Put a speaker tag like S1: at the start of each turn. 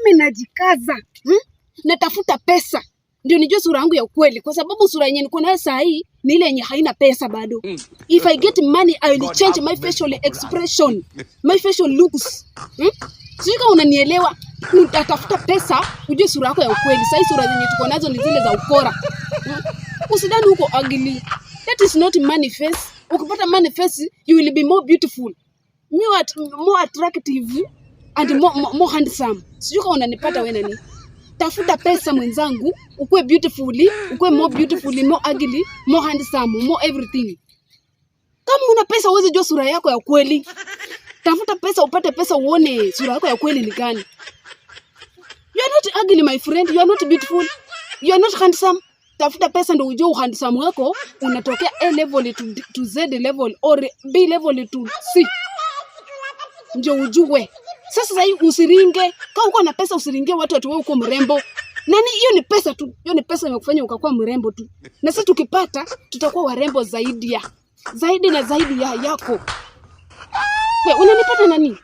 S1: mimi najikaza. Natafuta pesa ndio nijue sura yangu ya ukweli, kwa sababu sura yenyewe niko nayo saa hii ni ile yenye haina pesa bado. If I get money I will change my facial expression, my facial looks. Sio kama unanielewa, natafuta pesa ujue sura yako ya ukweli. Sasa sura zenye tuko nazo ni zile za ukora. Usidhani uko ugly. That is not money face. Ukipata money face you will be more beautiful, more attractive and more handsome. Sio kama unanipata wewe nani? Tafuta pesa mwenzangu, ukue beautifully, ukue more beautifully, more ugly, more handsome, more everything. Kama una pesa uweze jua sura yako ya kweli. Tafuta pesa upate pesa uone sura yako ya kweli ni gani. You are not ugly my friend, you are not beautiful, you are not handsome. Tafuta pesa ndio ujue handsome wako unatokea A level to Z level or B level to C. Ndio ujue. Sasa hii usiringe, kama uko na pesa usiringe watu wewe uko mrembo. Nani hiyo ni pesa tu. Hiyo ni pesa imekufanya ukakuwa mrembo tu. Na sisi tukipata tutakuwa warembo zaidi na zaidi ya yako. Wewe unanipata nani?